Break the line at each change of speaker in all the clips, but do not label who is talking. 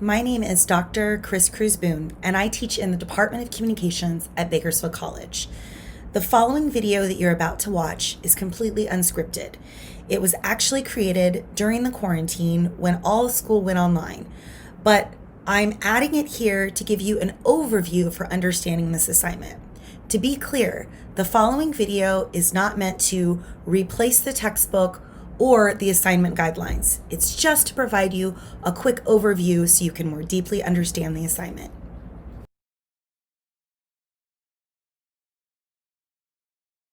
My name is Dr. Cruz-Boone, and I teach in the Department of Communications at Bakersfield College. The following video that you're about to watch is completely unscripted. It was actually created during the quarantine when all school went online, but I'm adding it here to give you an overview for understanding this assignment. To be clear, the following video is not meant to replace the textbook or the assignment guidelines. It's just to provide you a quick overview so you can more deeply understand the assignment.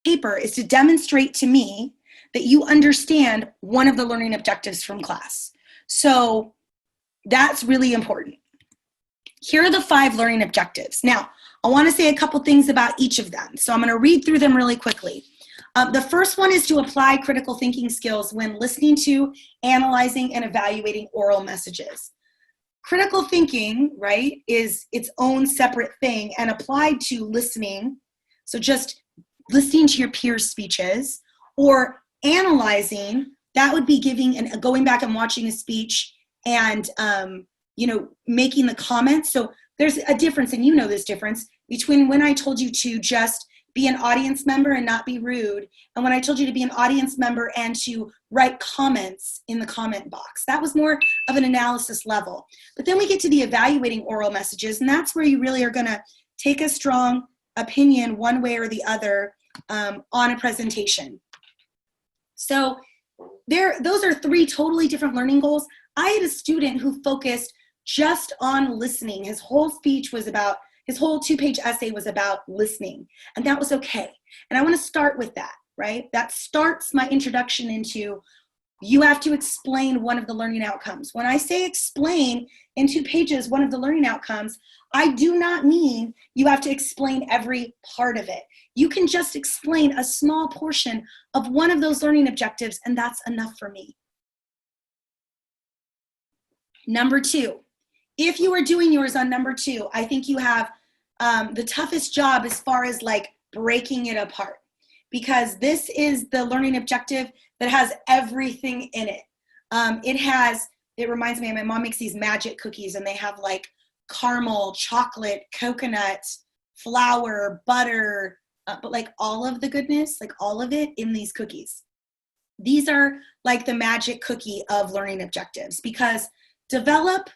Paper is to demonstrate to me that you understand one of the learning objectives from class. So that's really important. Here are the 5 learning objectives. Now, I want to say a couple things about each of them. So I'm going to read through them really quickly. The first one is to apply critical thinking skills when listening to, analyzing, and evaluating oral messages. Critical thinking, right, is its own separate thing and applied to listening. So just listening to your peers' speeches, or analyzing, that would be giving and going back and watching a speech and making the comments. So there's a difference, and you know this difference, between when I told you to just be an audience member and not be rude, and when I told you to be an audience member and to write comments in the comment box. That was more of an analysis level. But then we get to the evaluating oral messages, and that's where you really are going to take a strong opinion one way or the other on a presentation. So those are 3 totally different learning goals. I had a student who focused just on listening. His whole 2-page essay was about listening, and that was okay. And I want to start with that, right? That starts my introduction into, you have to explain one of the learning outcomes. When I say explain in 2 pages one of the learning outcomes, I do not mean you have to explain every part of it. You can just explain a small portion of one of those learning objectives, and that's enough for me. Number 2, if you are doing yours on number 2, I think you have the toughest job as far as like breaking it apart, because this is the learning objective that has everything in it. It reminds me, my mom makes these magic cookies, and they have like caramel, chocolate, coconut, flour, butter, but like all of the goodness, like all of it in these cookies. These are like the magic cookie of learning objectives, because develop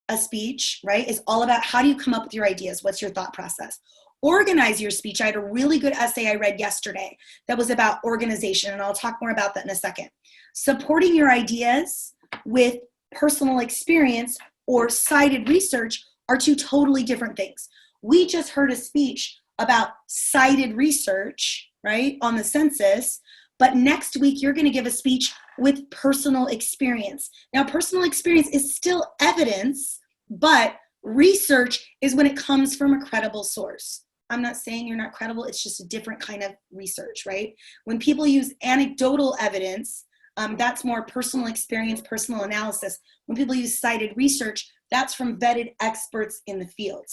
a speech, right, is all about how do you come up with your ideas? What's your thought process? Organize your speech. I had a really good essay I read yesterday that was about organization, and I'll talk more about that in a second. Supporting your ideas with personal experience or cited research are 2 totally different things. We just heard a speech about cited research, right, on the census, but next week you're going to give a speech with personal experience. Now, personal experience is still evidence, but research is when it comes from a credible source. I'm not saying you're not credible, it's just a different kind of research, right? When people use anecdotal evidence, that's more personal experience, personal analysis. When people use cited research, that's from vetted experts in the field.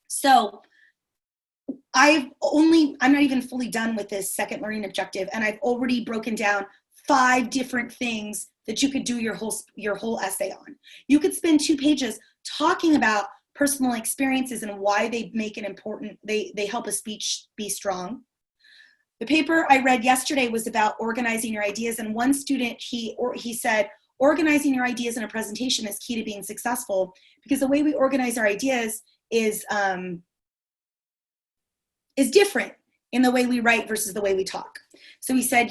So I'm not even fully done with this second learning objective, and I've already broken down 5 different things that you could do your whole essay on. You could spend 2 pages talking about personal experiences and why they make it important, they help a speech be strong. The paper I read yesterday was about organizing your ideas, and one student, he said, organizing your ideas in a presentation is key to being successful, because the way we organize our ideas is different in the way we write versus the way we talk. So he said,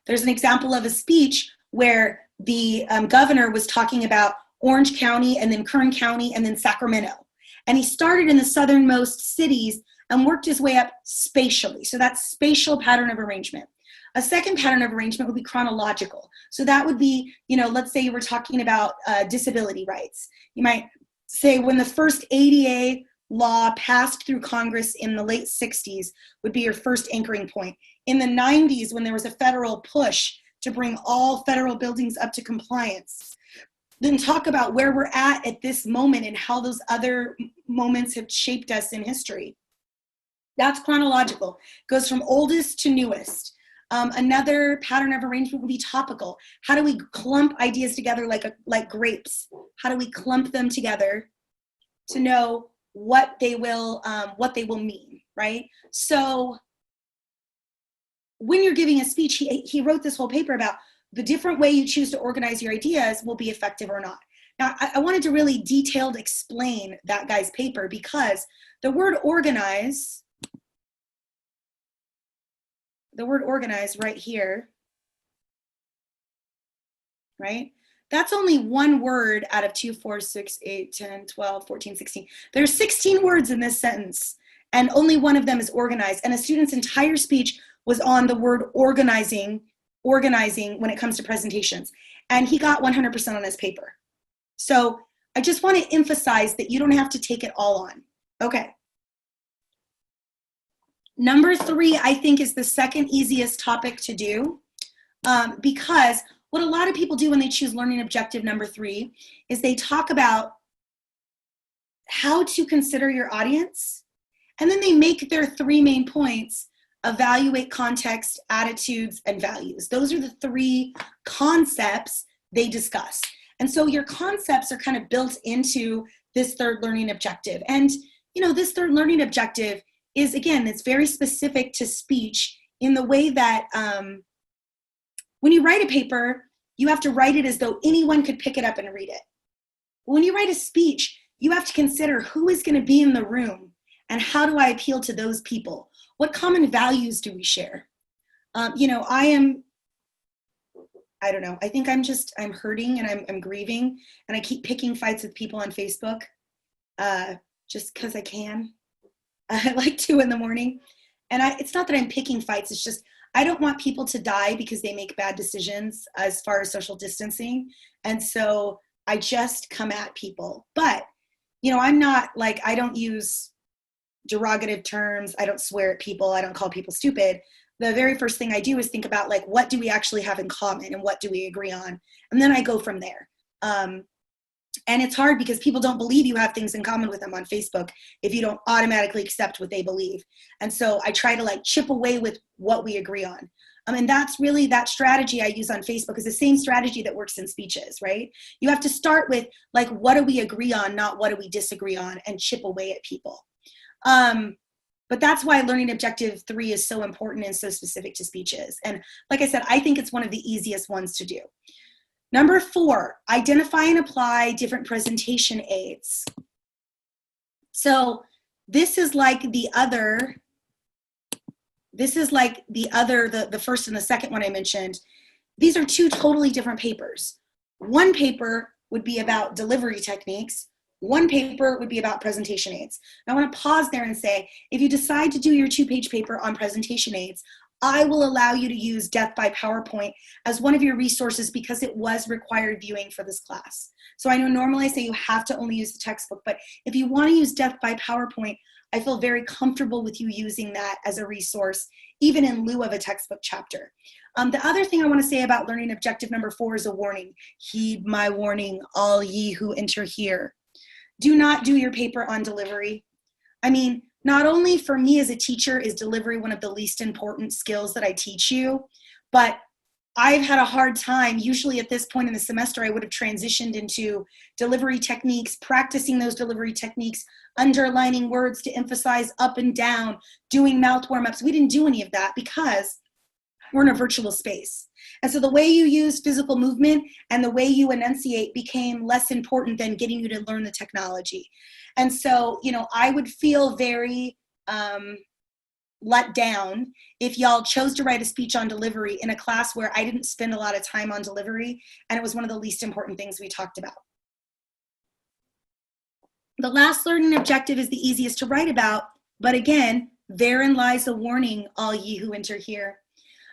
there's an example of a speech where the governor was talking about Orange County and then Kern County and then Sacramento. And he started in the southernmost cities and worked his way up spatially. So that's spatial pattern of arrangement. A second pattern of arrangement would be chronological. So that would be, let's say you were talking about disability rights. You might say when the first ADA law passed through Congress in the late 60s would be your first anchoring point. In the 90s, when there was a federal push to bring all federal buildings up to compliance, then talk about where we're at this moment and how those other moments have shaped us in history. That's chronological. It goes from oldest to newest. Another pattern of arrangement would be topical. How do we clump ideas together like grapes? How do we clump them together to know what they will mean, right? So when you're giving a speech, he wrote this whole paper about the different way you choose to organize your ideas will be effective or not. Now, I wanted to really detailed explain that guy's paper because the word organize right here, right? That's only one word out of 2, 4, 6, 8, 10, 12, 14, 16. There's 16 words in this sentence, and only one of them is organized. And a student's entire speech was on the word organizing when it comes to presentations. And he got 100% on his paper. So I just want to emphasize that you don't have to take it all on. Okay. Number 3, I think, is the second easiest topic to do because what a lot of people do when they choose learning objective number 3 is they talk about how to consider your audience, and then they make their 3 main points: evaluate context, attitudes, and values. Those are the 3 concepts they discuss. And so your concepts are kind of built into this third learning objective. And, you know, this third learning objective is, again, it's very specific to speech in the way that when you write a paper, you have to write it as though anyone could pick it up and read it. When you write a speech, you have to consider who is going to be in the room and how do I appeal to those people? What common values do we share? You know, I don't know. I think I'm hurting and I'm grieving, and I keep picking fights with people on Facebook just because I can. Like 2 in the morning. And it's not that I'm picking fights. It's just, I don't want people to die because they make bad decisions as far as social distancing. And so I just come at people. But, you know, I'm not like, I don't use derogative terms. I don't swear at people. I don't call people stupid. The very first thing I do is think about, like, what do we actually have in common and what do we agree on? And then I go from there. And it's hard because people don't believe you have things in common with them on Facebook if you don't automatically accept what they believe. And so I try to like chip away with what we agree on. And that's really, that strategy I use on Facebook is the same strategy that works in speeches, right? You have to start with like, what do we agree on, not what do we disagree on, and chip away at people. But that's why learning objective 3 is so important and so specific to speeches. And like I said, I think it's one of the easiest ones to do. Number 4, identify and apply different presentation aids. So this is like the first and the second one I mentioned. These are 2 totally different papers. One paper would be about delivery techniques. One paper would be about presentation aids. I want to pause there and say, if you decide to do your 2-page paper on presentation aids, I will allow you to use Death by PowerPoint as one of your resources because it was required viewing for this class. So I know normally I say you have to only use the textbook, but if you want to use Death by PowerPoint, I feel very comfortable with you using that as a resource, even in lieu of a textbook chapter. The other thing I want to say about learning objective number 4 is a warning. Heed my warning, all ye who enter here. Do not do your paper on delivery. I mean, not only for me as a teacher is delivery one of the least important skills that I teach you, but I've had a hard time. Usually at this point in the semester, I would have transitioned into delivery techniques, practicing those delivery techniques, underlining words to emphasize up and down, doing mouth warm-ups. We didn't do any of that because we're in a virtual space. And so the way you use physical movement and the way you enunciate became less important than getting you to learn the technology. And so, you know, I would feel very let down if y'all chose to write a speech on delivery in a class where I didn't spend a lot of time on delivery and it was one of the least important things we talked about. The last learning objective is the easiest to write about, but again, therein lies a warning, all ye who enter here.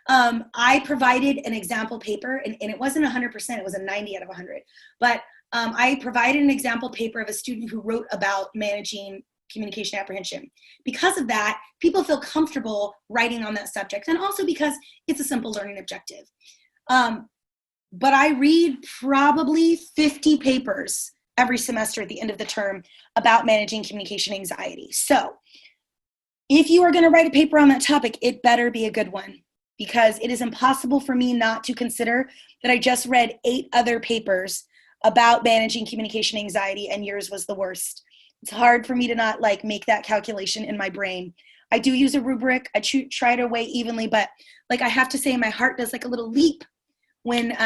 I provided an example paper, and it wasn't 100%, it was a 90 out of 100. But I provided an example paper of a student who wrote about managing communication apprehension. Because of that, people feel comfortable writing on that subject, and also because it's a simple learning objective. But I read probably 50 papers every semester at the end of the term about managing communication anxiety. So if you are going to write a paper on that topic, it better be a good one, because it is impossible for me not to consider that I just read 8 other papers about managing communication anxiety and yours was the worst. It's hard for me to not like make that calculation in my brain. I do use a rubric. I try to weigh evenly, but like I have to say my heart does like a little leap when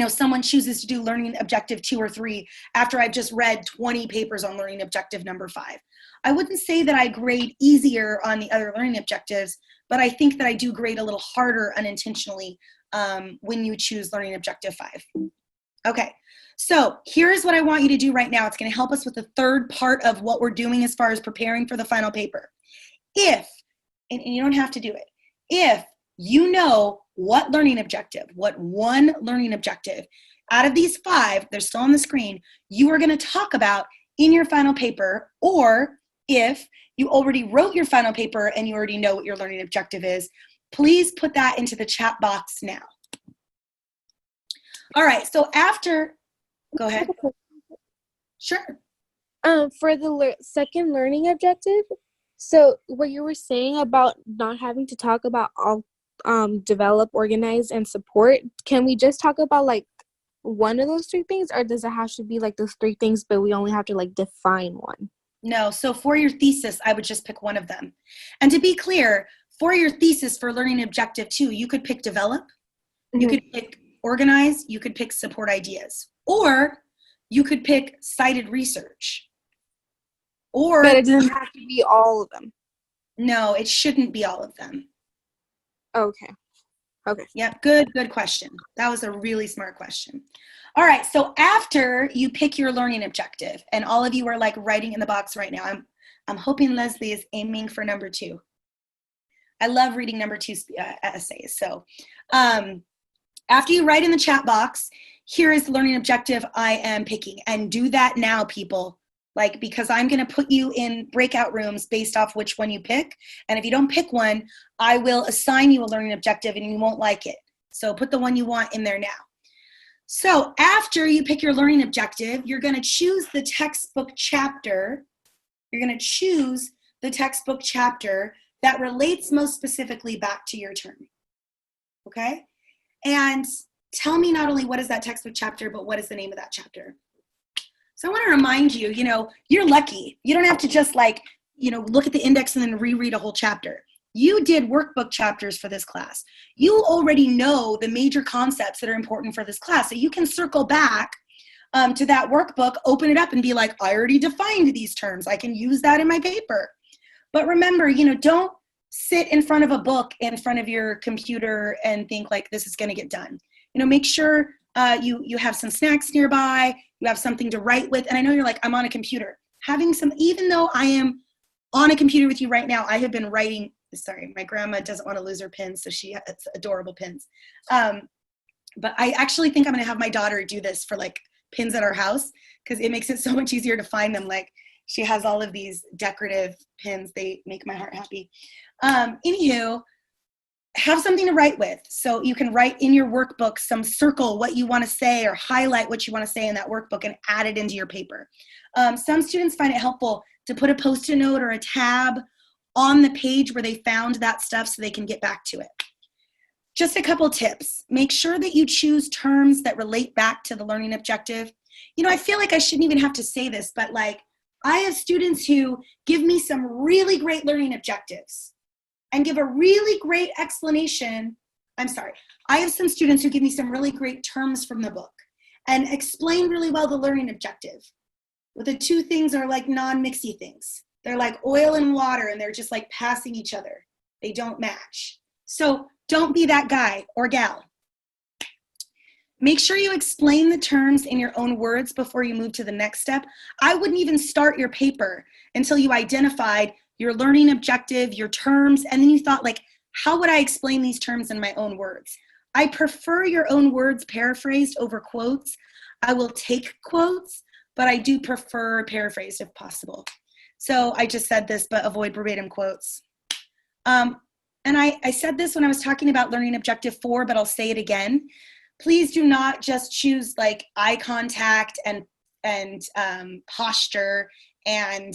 someone chooses to do learning objective 2 or 3 after I've just read 20 papers on learning objective number 5. I wouldn't say that I grade easier on the other learning objectives, but I think that I do grade a little harder unintentionally when you choose learning objective 5. Okay, so here's what I want you to do right now. It's going to help us with the third part of what we're doing as far as preparing for the final paper. If, and you don't have to do it, if you know what learning objective, what one learning objective out of these 5, they're still on the screen, you are going to talk about in your final paper, or if you already wrote your final paper and you already know what your learning objective is, please put that into the chat box now. All right, so after, go ahead. Sure.
For the second learning objective, so what you were saying about not having to talk about all develop, organize, and support, can we just talk about like one of those 3 things, or does it have to be like those 3 things, but we only have to like define one?
No, so for your thesis, I would just pick one of them. And to be clear, for your thesis for learning objective 2, you could pick develop, you could pick organize, you could pick support ideas, or you could pick cited research. Or
but it doesn't have to be all of them.
No, it shouldn't be all of them.
Okay.
Yep, good question. That was a really smart question. All right, so after you pick your learning objective, and all of you are like writing in the box right now, I'm hoping Leslie is aiming for number 2. I love reading number 2 essays. So after you write in the chat box, here is the learning objective I am picking, and do that now, people. Like, because I'm going to put you in breakout rooms based off which one you pick. And if you don't pick one, I will assign you a learning objective and you won't like it. So put the one you want in there now. So after you pick your learning objective, you're going to choose the textbook chapter. You're going to choose the textbook chapter that relates most specifically back to your term. Okay? And tell me not only what is that textbook chapter, but what is the name of that chapter. So I want to remind you, you're lucky. You don't have to just look at the index and then reread a whole chapter. You did workbook chapters for this class. You already know the major concepts that are important for this class. So you can circle back to that workbook, open it up and be like, I already defined these terms. I can use that in my paper. But remember, don't sit in front of a book in front of your computer and think like this is going to get done. Make sure you have some snacks nearby, you have something to write with. And I know you're like, I'm on a computer. Even though I am on a computer with you right now, I have been writing, sorry, my grandma doesn't want to lose her pins, so she has adorable pins. But I actually think I'm going to have my daughter do this for like pins at our house, because it makes it so much easier to find them. Like, she has all of these decorative pins. They make my heart happy. Anywho, have something to write with. So you can write in your workbook, circle what you want to say or highlight what you want to say in that workbook and add it into your paper. Some students find it helpful to put a Post-it note or a tab on the page where they found that stuff so they can get back to it. Just a couple tips. Make sure that you choose terms that relate back to the learning objective. I feel like I shouldn't even have to say this, but like, I have students who give me some really great learning objectives and give a really great explanation. I have some students who give me some really great terms from the book and explain really well the learning objective. But the 2 things are like non-mixy things. They're like oil and water, and they're just like passing each other. They don't match. So don't be that guy or gal. Make sure you explain the terms in your own words before you move to the next step. I wouldn't even start your paper until you identified your learning objective, your terms, and then you thought like, how would I explain these terms in my own words? I prefer your own words paraphrased over quotes. I will take quotes, but I do prefer paraphrased if possible. So I just said this, but avoid verbatim quotes. And I said this when I was talking about learning objective 4, but I'll say it again. Please do not just choose like eye contact and posture and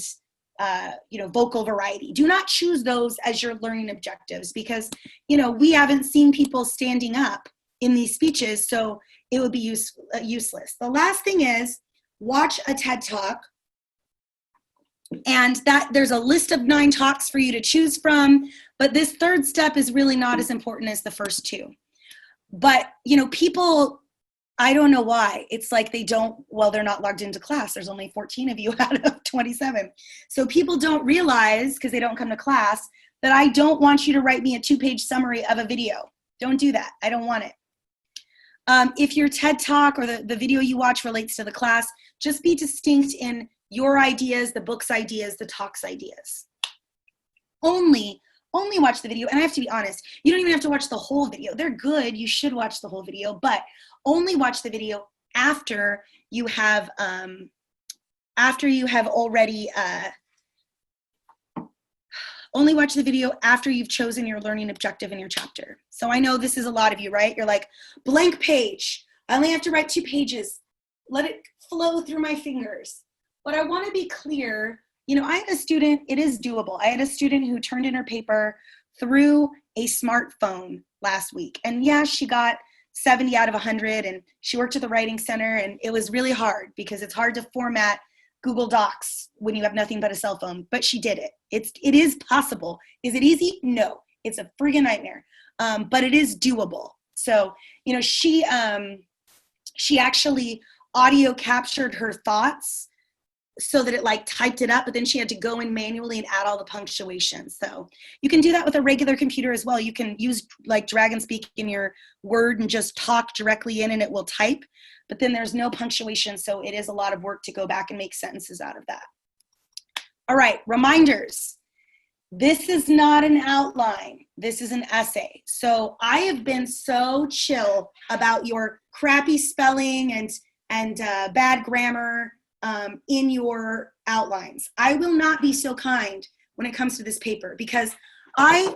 vocal variety. Do not choose those as your learning objectives because, we haven't seen people standing up in these speeches, so it would be useless. The last thing is watch a TED Talk, and that there's a list of 9 talks for you to choose from, but this third step is really not as important as the first 2. But, people, I don't know why. It's like they're not logged into class. There's only 14 of you out of 27. So people don't realize, because they don't come to class, that I don't want you to write me a 2-page summary of a video. Don't do that. I don't want it. If your TED Talk or the video you watch relates to the class, just be distinct in your ideas, the book's ideas, the talk's ideas. Only watch the video. And I have to be honest, you don't even have to watch the whole video. They're good. You should watch the whole video, but only watch the video after you have already only watch the video after you've chosen your learning objective in your chapter. So I know this is a lot of you, right? You're like, blank page. I only have to write 2 pages. Let it flow through my fingers. But I want to be clear. I had a student, it is doable. I had a student who turned in her paper through a smartphone last week. And yeah, she got 70 out of 100 and she worked at the Writing Center, and it was really hard because it's hard to format Google Docs when you have nothing but a cell phone, but she did it. It is possible. Is it easy? No, it's a friggin' nightmare. But it is doable. So, she actually audio captured her thoughts so that it typed it up, but then she had to go in manually and add all the punctuation. So you can do that with a regular computer as well. You can use drag and speak in your Word and just talk directly in and it will type, but then there's no punctuation. So it is a lot of work to go back and make sentences out of that. All right, reminders. This is not an outline. This is an essay. So I have been so chill about your crappy spelling and bad grammar in your outlines. I will not be so kind when it comes to this paper because I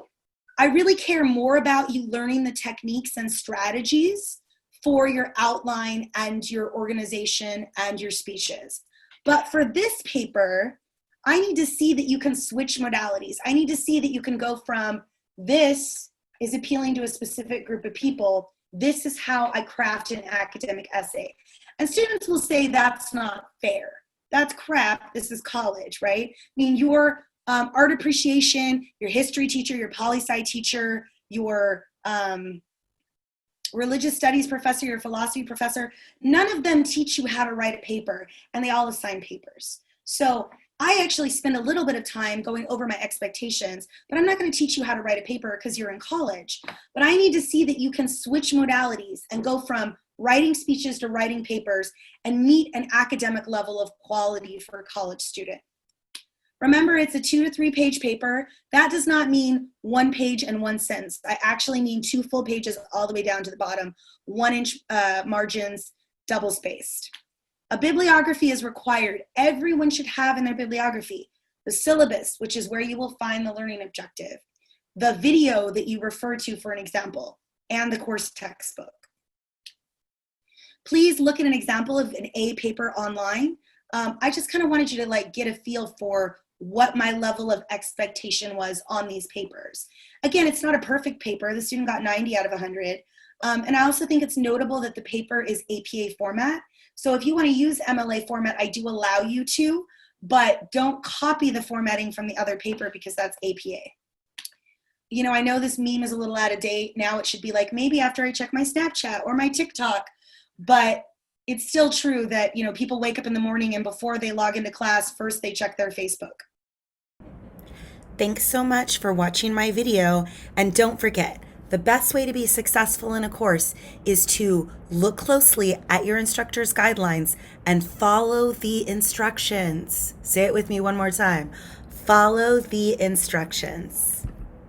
really care more about you learning the techniques and strategies for your outline and your organization and your speeches. But for this paper, I need to see that you can switch modalities. I need to see that you can go from this is appealing to a specific group of people. This is how I craft an academic essay. And students will say that's not fair. That's crap. This is college, right? I mean, your art appreciation, your history teacher, your poli-sci teacher, your religious studies professor, your philosophy professor, none of them teach you how to write a paper, and they all assign papers. So I actually spend a little bit of time going over my expectations, but I'm not going to teach you how to write a paper because you're in college. But I need to see that you can switch modalities and go from writing speeches to writing papers and meet an academic level of quality for a college student. Remember, it's a 2 to 3 page paper. That does not mean 1 page and 1 sentence. I actually mean 2 full pages all the way down to the bottom, 1-inch margins, double spaced. A bibliography is required. Everyone should have in their bibliography the syllabus, which is where you will find the learning objective, the video that you refer to for an example, and the course textbook. Please look at an example of an A paper online. I just kind of wanted you to get a feel for what my level of expectation was on these papers. Again, it's not a perfect paper. The student got 90 out of 100. And I also think it's notable that the paper is APA format. So if you want to use MLA format, I do allow you to, but don't copy the formatting from the other paper because that's APA. I know this meme is a little out of date. Now it should be maybe after I check my Snapchat or my TikTok, but it's still true that, people wake up in the morning and before they log into class, first they check their Facebook. Thanks so much for watching my video. And don't forget, the best way to be successful in a course is to look closely at your instructor's guidelines and follow the instructions. Say it with me one more time. Follow the instructions.